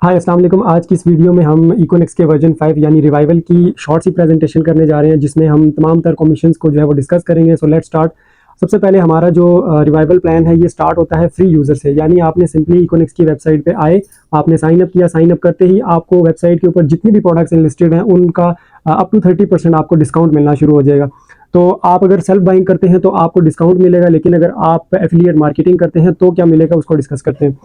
हाय अस्सलाम वालेकुम। आज की इस वीडियो में हम इकोनिक्स के वर्जन 5 यानी रिवाइवल की शॉर्ट सी प्रेजेंटेशन करने जा रहे हैं, जिसमें हम तमाम तर कमीशंस को जो है वो डिस्कस करेंगे। So let's start. सबसे पहले हमारा जो रिवाइवल प्लान है ये स्टार्ट होता है फ्री यूज़र से, यानी आपने सिंपली इकोनिक्स की वेबसाइट पे आए, आपने साइन अप किया। साइन अप करते ही आपको वेबसाइट के ऊपर जितनी भी प्रोडक्ट्स लिस्टेड हैं उनका अप टू 30% आपको डिस्काउंट मिलना शुरू हो जाएगा। तो आप अगर सेल्फ बाइंग करते हैं तो आपको डिस्काउंट मिलेगा, लेकिन अगर आप एफिलिएट मार्केटिंग करते हैं तो क्या मिलेगा उसको डिस्कस करते हैं।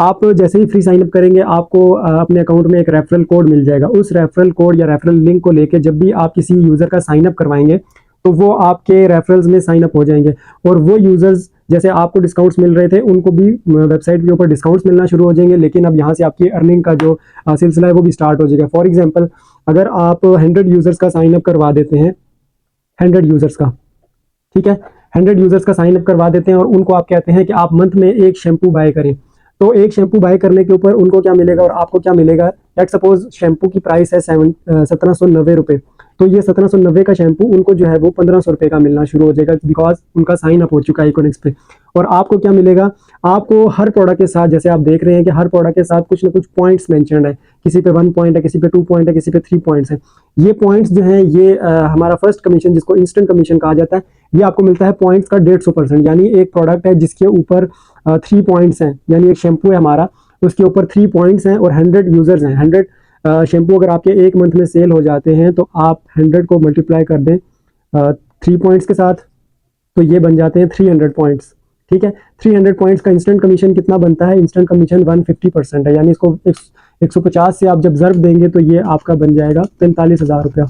आप जैसे ही फ्री साइन अप करेंगे आपको अपने अकाउंट में एक रेफरल कोड मिल जाएगा। उस रेफरल कोड या रेफरल लिंक को लेके जब भी आप किसी यूज़र का साइन अप करवाएंगे तो वो आपके रेफरल्स में साइन अप हो जाएंगे, और वो यूज़र्स जैसे आपको डिस्काउंट्स मिल रहे थे उनको भी वेबसाइट के ऊपर डिस्काउंट्स मिलना शुरू हो जाएंगे। लेकिन अब यहाँ से आपकी अर्निंग का जो सिलसिला है वो भी स्टार्ट हो जाएगा। फॉर एग्जाम्पल, अगर आप 100 यूज़र्स का साइन अप करवा देते हैं, 100 यूज़र्स का, ठीक है, 100 यूज़र्स का साइन अप करवा देते हैं और उनको आप कहते हैं कि आप मंथ में एक शैम्पू बाय करें, तो एक शैम्पू बाय करने के ऊपर उनको क्या मिलेगा और आपको क्या मिलेगा। लेट सपोज शैम्पू की प्राइस है 1790 रुपये, तो ये 1790 का शैम्पू उनको जो है वो 1500 रुपये का मिलना शुरू हो जाएगा, बिकॉज उनका साइन अप हो चुका है इकोनिक्स पे। और आपको क्या मिलेगा, आपको हर प्रोडक्ट के साथ, जैसे आप देख रहे हैं कि हर प्रोडक्ट के साथ कुछ ना कुछ पॉइंट्स मेंशन्ड है। किसी पे 1 पॉइंट है, किसी पे 2 पॉइंट है, किसी पे 3 पॉइंट्स है। ये पॉइंट्स जो है ये हमारा फर्स्ट कमीशन, जिसको इंस्टेंट कमीशन कहा जाता है, ये आपको मिलता है पॉइंट्स का 150%। यानी एक प्रोडक्ट है जिसके ऊपर 3 पॉइंट्स हैं, यानी एक शैम्पू है हमारा, उसके ऊपर 3 पॉइंट्स हैं और 100 यूजर्स हैं। 100 शैम्पू अगर आपके एक मंथ में सेल हो जाते हैं तो आप 100 को मल्टीप्लाई कर दें 3 पॉइंट्स के साथ, तो ये बन जाते हैं 300 पॉइंट्स। ठीक है, 300 पॉइंट्स का इंस्टेंट कमीशन कितना बनता है? इंस्टेंट कमीशन 150% है, यानी इसको 150 से आप जब ज़र्ब देंगे तो ये आपका बन जाएगा 45,000 रुपया।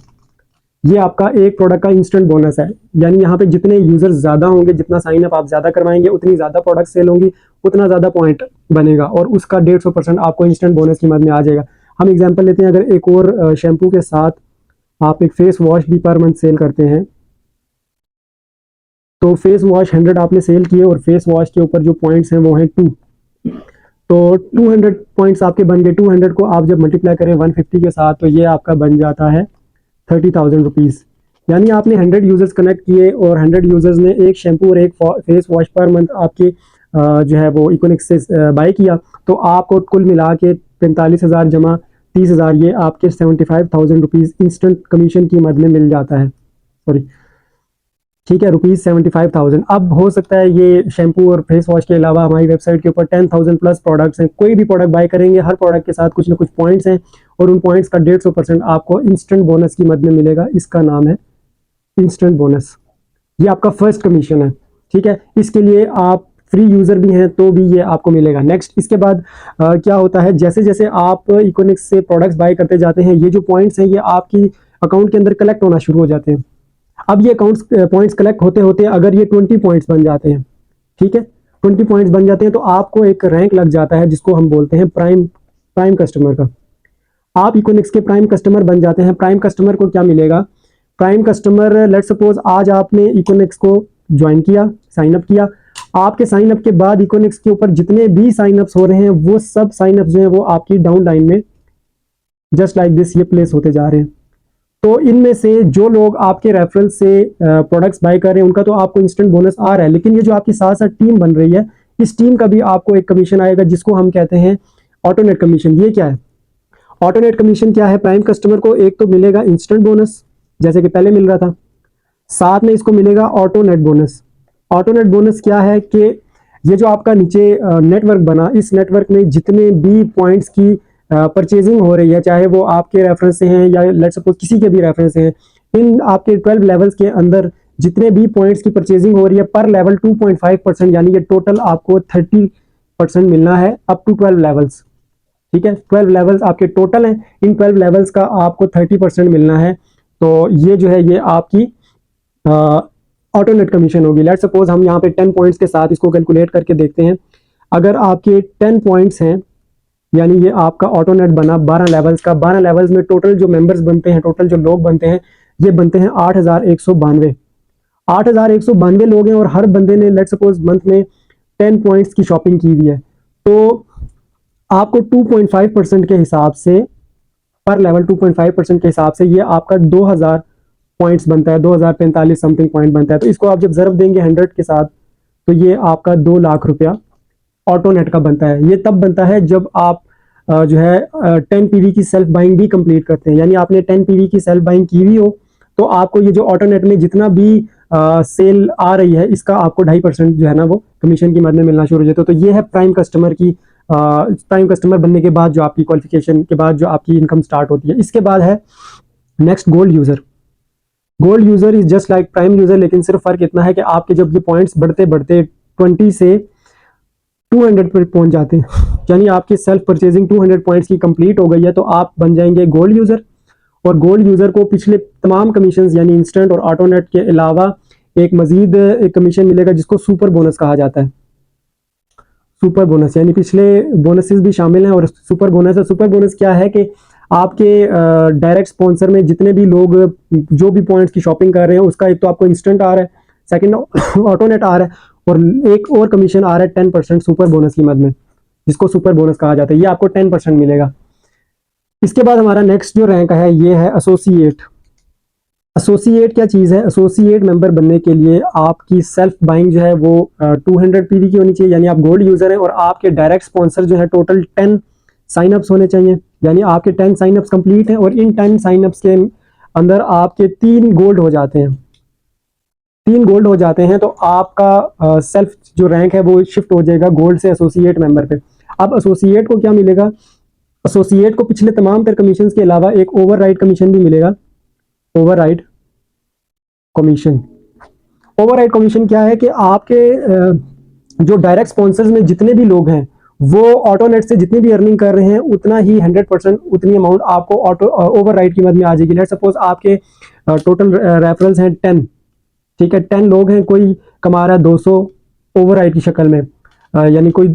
ये आपका एक प्रोडक्ट का इंस्टेंट बोनस है। यानी यहाँ पे जितने यूजर्स ज़्यादा होंगे, जितना साइन अप आप ज़्यादा करवाएंगे, उतनी ज़्यादा प्रोडक्ट सेल होंगी, उतना ज़्यादा पॉइंट बनेगा और उसका 150% आपको इंस्टेंट बोनस की मद में आ जाएगा। हम एग्जांपल लेते हैं, अगर एक और शैम्पू के साथ आप एक फेस वॉश भी पर मंथ सेल करते हैं, तो फेस वॉश 100 आपने सेल किए और फेस वॉश के ऊपर जो पॉइंट्स हैं वो हैं 2, तो 200 पॉइंट्स आपके बन गए। 200 को आप जब मल्टीप्लाई करें 150 के साथ तो ये आपका बन जाता है 30,000 रुपीज़। यानी आपने 100 यूज़र्स कनेक्ट किए और 100 यूज़र्स ने एक शैम्पू और एक फेस वॉश पर मंथ आपके जो है वो इकोनिक्स से बाय किया, तो आपको कुल मिला के 45,000 जमा 30,000, ये आपके 75,000 रुपीज़ इंस्टेंट कमीशन की मद में मिल जाता है। सॉरी, ठीक है, रुपीज़ 75,000। अब हो सकता है ये शैम्पू और फेस वॉश के अलावा हमारी वेबसाइट के ऊपर 10,000 प्लस प्रोडक्ट्स हैं। कोई भी प्रोडक्ट बाय करेंगे, हर प्रोडक्ट के साथ कुछ ना कुछ पॉइंट्स हैं और उन पॉइंट्स का 150% आपको इंस्टेंट बोनस की मद में मिलेगा। इसका नाम है इंस्टेंट बोनस। ये आपका फर्स्ट कमीशन है। ठीक है, इसके लिए आप फ्री यूज़र भी हैं तो भी ये आपको मिलेगा। नेक्स्ट, इसके बाद क्या होता है, जैसे जैसे आप इकोनिक्स से प्रोडक्ट्स बाय करते जाते हैं, ये जो पॉइंट्स हैं ये आपकी अकाउंट के अंदर कलेक्ट होना शुरू हो जाते हैं। अब ये अकाउंट्स पॉइंट्स कलेक्ट होते होते अगर ये 20 पॉइंट्स बन जाते हैं, ठीक है, 20 पॉइंट्स बन जाते हैं तो आपको एक रैंक लग जाता है जिसको हम बोलते हैं प्राइम कस्टमर का। आप इकोनिक्स के प्राइम कस्टमर बन जाते हैं। प्राइम कस्टमर को क्या मिलेगा? प्राइम कस्टमर, लेट सपोज आज आपने इकोनिक्स को ज्वाइन किया, साइन अप किया। आपके साइन अप के बाद इकोनिक्स के ऊपर जितने भी साइन अप्स हो रहे हैं वो सब साइन अप्स जो है वो आपकी डाउन लाइन में जस्ट लाइक दिस ये प्लेस होते जा रहे हैं। तो इनमें से जो लोग आपके रेफरल से प्रोडक्ट्स बाय कर रहे हैं उनका तो आपको इंस्टेंट बोनस आ रहा है, लेकिन ये जो आपकी साथ साथ टीम बन रही है, इस टीम का भी आपको एक कमीशन आएगा जिसको हम कहते हैं ऑटोनेट कमीशन। ये क्या है? ऑटोनेट कमीशन क्या है? प्राइम कस्टमर को एक तो मिलेगा इंस्टेंट बोनस जैसे कि पहले मिल रहा था, साथ में इसको मिलेगा ऑटोनेट बोनस। ऑटोनेट बोनस क्या है कि ये जो आपका नीचे नेटवर्क बना, इस नेटवर्क में जितने भी पॉइंट्स की परचेजिंग हो रही है, चाहे वो आपके रेफरेंस से हैं या लेट्स सपोज किसी के भी रेफरेंस से हैं, इन आपके 12 लेवल्स के अंदर जितने भी पॉइंट्स की परचेजिंग हो रही है पर लेवल 2.5%, यानी ये टोटल आपको 30% मिलना है अप टू 12 लेवल्स। ठीक है, 12 लेवल्स आपके टोटल हैं, इन 12 लेवल्स का आपको 30% मिलना है। तो ये जो है ये आपकी ऑटोनेट कमीशन होगी। लेट्स सपोज हम यहाँ पे 10 पॉइंट्स के साथ इसको कैलकुलेट करके देखते हैं। अगर आपके 10 पॉइंट्स हैं, यानी ये आपका ऑटोनेट बना 12 लेवल्स का। 12 लेवल्स में टोटल जो मेंबर्स बनते हैं, टोटल जो लोग बनते हैं, ये बनते हैं 8,192। 8,192 लोग हैं और हर बंदे ने लेट्स सपोज मंथ में 10 पॉइंट्स की शॉपिंग की हुई है, तो आपको 2.5% के हिसाब से पर लेवल 2.5% के हिसाब से ये आपका 2,000 पॉइंट्स बनता है, 2,045 समथिंग पॉइंट बनता है। तो इसको आप जब ज़रब देंगे 100 के साथ तो ये आपका 2 लाख रुपया ऑटोनेट का बनता है। ये तब बनता है जब आप जो है 10 पीवी की सेल्फ बाइंग भी कंप्लीट करते हैं। यानी आपने 10 पीवी की सेल्फ बाइंग की हुई हो तो आपको ये जो ऑटोनेट में जितना भी सेल आ रही है इसका आपको 2.5% जो है ना वो कमीशन की मद में मिलना शुरू हो जाता है। तो ये है प्राइम कस्टमर की प्राइम कस्टमर बनने के बाद जो आपकी क्वालिफिकेशन के बाद जो आपकी इनकम स्टार्ट होती है। इसके बाद है next gold user. Gold user is just like prime user, लेकिन सिर्फ फर्क इतना है कि आपके जब ये पॉइंट्स बढ़ते बढ़ते 20 से 200 पर पहुंच जाते हैं, यानी आपकी सेल्फ परचेजिंग 200 पॉइंट्स की कंप्लीट हो गई है, तो आप बन जाएंगे गोल्ड यूजर। और गोल्ड यूजर को पिछले तमाम कमीशन यानी इंस्टेंट और ऑटोनेट के अलावा एक मजीद एक कमीशन मिलेगा जिसको सुपर बोनस कहा जाता है। सुपर बोनस यानी पिछले बोनसेस भी शामिल हैं और सुपर बोनस है। सुपर बोनस क्या है कि आपके डायरेक्ट स्पॉन्सर में जितने भी लोग जो भी पॉइंट्स की शॉपिंग कर रहे हैं उसका एक तो आपको इंस्टेंट आ रहा है, सेकंड ऑटोनेट आ रहा है, और एक और कमीशन आ रहा है 10% सुपर बोनस की मद में, जिसको सुपर बोनस कहा जाता है। ये आपको 10% मिलेगा। इसके बाद हमारा नेक्स्ट जो रैंक है ये है एसोसिएट। एसोसिएट क्या चीज़ है? एसोसिएट मेंबर बनने के लिए आपकी सेल्फ बाइंग जो है वो 200 पीवी की होनी चाहिए, यानी आप गोल्ड यूजर हैं, और आपके डायरेक्ट स्पॉन्सर जो है टोटल 10 साइनअप्स होने चाहिए, यानी आपके 10 साइनअप्स कंप्लीट हैं और इन 10 साइनअप्स के अंदर आपके 3 गोल्ड हो जाते हैं। 3 गोल्ड हो जाते हैं तो आपका सेल्फ जो रैंक है वो शिफ्ट हो जाएगा गोल्ड से एसोसिएट मेंबर पे। अब एसोसिएट को क्या मिलेगा? एसोसिएट को पिछले तमाम तर कमीशन के अलावा एक ओवरराइड कमीशन भी मिलेगा। ओवरराइड कमीशन, ओवरराइड कमीशन क्या है कि आपके जो डायरेक्ट स्पॉन्सर्स में जितने भी लोग हैं वो ऑटोनेट से जितनी भी अर्निंग कर रहे हैं उतना ही 100% उतनी अमाउंट आपको ऑटो ओवरराइड की मद में आ जाएगी। लेट्स सपोज आपके टोटल रेफरल्स हैं 10, ठीक है, 10 लोग हैं, कोई कमा रहा है 200 ओवरराइड की शक्ल में, यानी कोई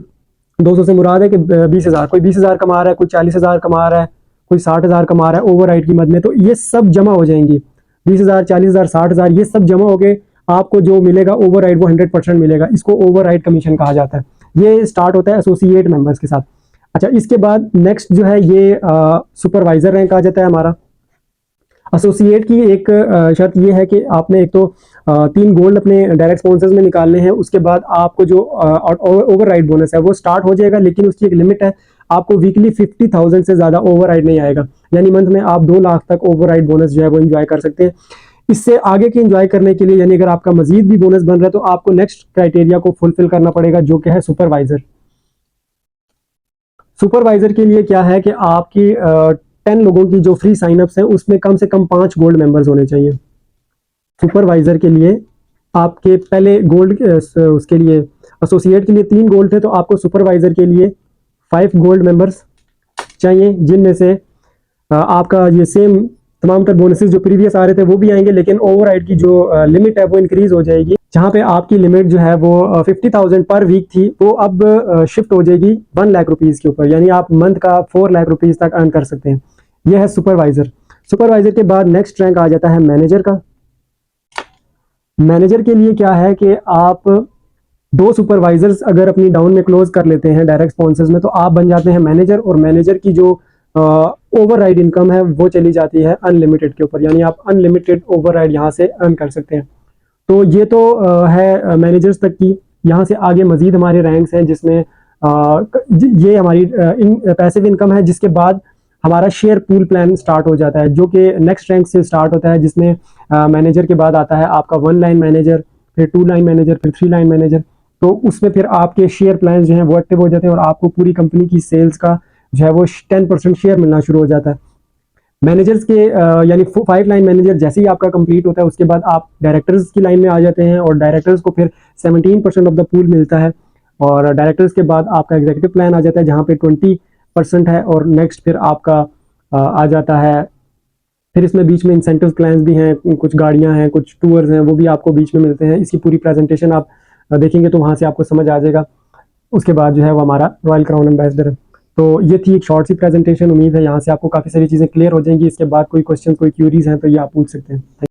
200 से मुराद है कि 20,000, कोई 20,000 कमा रहा है, कोई 40,000 कमा रहा है, कोई 60,000 कमा रहा है ओवरराइड की मद में। तो ये सब जमा हो जाएंगी, 20,000, 40,000, 60,000, ये सब जमा हो गए, आपको जो मिलेगा ओवरराइड वो 100% मिलेगा। इसको ओवरराइड कमीशन कहा जाता है। ये स्टार्ट होता है एसोसिएट मेंबर्स के साथ। अच्छा, इसके बाद नेक्स्ट जो है ये सुपरवाइजर रैंक आ जाता है हमारा। एसोसिएट की एक शर्त ये है कि आपने एक तो 3 गोल्ड अपने डायरेक्ट स्पॉन्सर्स में निकालने हैं, उसके बाद आपको जो ओवरराइड बोनस है वो स्टार्ट हो जाएगा, लेकिन उसकी एक लिमिट है। आपको वीकली 50,000 से ज़्यादा ओवरराइड नहीं आएगा, यानी मंथ में आप 2 लाख तक ओवरराइड बोनस जो है वो एंजॉय कर सकते हैं। इससे आगे के एंजॉय करने के लिए, यानी अगर आपका मजीद भी बोनस बन रहा है तो आपको नेक्स्ट क्राइटेरिया को फुलफिल करना पड़ेगा, जो कि है सुपरवाइजर। सुपरवाइजर के लिए क्या है कि आपकी 10 लोगों की जो फ्री साइनअप्स हैं उसमें कम से कम 5 गोल्ड मेंबर्स होने चाहिए। सुपरवाइजर के लिए आपके पहले गोल्ड उसके लिए एसोसिएट के लिए 3 गोल्ड थे, तो आपको सुपरवाइजर के लिए 5 गोल्ड मेंबर्स चाहिए, जिनमें से आपका ये सेम तमाम तर बोनसेस जो प्रीवियस आ रहे थे वो भी आएंगे, लेकिन ओवरराइड की जो लिमिट है वो इंक्रीज हो जाएगी। जहाँ पे आपकी लिमिट जो है वो 50,000 पर वीक थी, वो अब शिफ्ट हो जाएगी 1 लाख रुपीज़ के ऊपर, यानी आप मंथ का 4 लाख रुपीज़ तक अर्न कर सकते हैं। यह है सुपरवाइजर। सुपरवाइजर के बाद नेक्स्ट रैंक आ जाता है मैनेजर का। मैनेजर के लिए क्या है कि आप 2 सुपरवाइजर्स अगर अपनी डाउन में क्लोज कर लेते हैं डायरेक्ट स्पॉन्सर्स में, तो आप बन जाते हैं मैनेजर, और मैनेजर की जो ओवरराइड इनकम है वो चली जाती है अनलिमिटेड के ऊपर, यानी आप अनलिमिटेड ओवरराइड यहाँ से अर्न कर सकते हैं। तो ये तो है मैनेजर्स तक की। यहाँ से आगे मजीद हमारे रैंक्स हैं, जिसमें ये हमारी पैसिव इनकम है, जिसके बाद हमारा शेयर पूल प्लान स्टार्ट हो जाता है, जो कि नेक्स्ट रैंक से स्टार्ट होता है, जिसमें मैनेजर के बाद आता है आपका 1 लाइन मैनेजर, फिर 2 लाइन मैनेजर, फिर 3 लाइन मैनेजर। तो उसमें फिर आपके शेयर प्लान जो हैं वो एक्टिव हो जाते हैं और आपको पूरी कंपनी की सेल्स का जो है वो 10% शेयर मिलना शुरू हो जाता है। मैनेजर्स के यानी 5 लाइन मैनेजर जैसे ही आपका कंप्लीट होता है, उसके बाद आप डायरेक्टर्स की लाइन में आ जाते हैं, और डायरेक्टर्स को फिर 17% ऑफ द पूल मिलता है, और डायरेक्टर्स के बाद आपका एग्जीक्यूटिव प्लान आ जाता है जहाँ पे 20% है, और नेक्स्ट फिर आपका आ जाता है, फिर इसमें बीच में इंसेंटिव प्लान्स भी हैं, कुछ गाड़ियाँ हैं, कुछ टूर्स हैं, वो भी आपको बीच में मिलते हैं। इसकी पूरी प्रेजेंटेशन आप देखेंगे तो वहाँ से आपको समझ आ जाएगा। उसके बाद जो है वो हमारा रॉयल क्राउन एम्बेसडर है। तो ये थी एक शॉर्ट सी प्रेजेंटेशन। उम्मीद है यहाँ से आपको काफ़ी सारी चीज़ें क्लियर हो जाएंगी। इसके बाद कोई क्वेश्चन, कोई क्यूरीज हैं तो ये आप पूछ सकते हैं।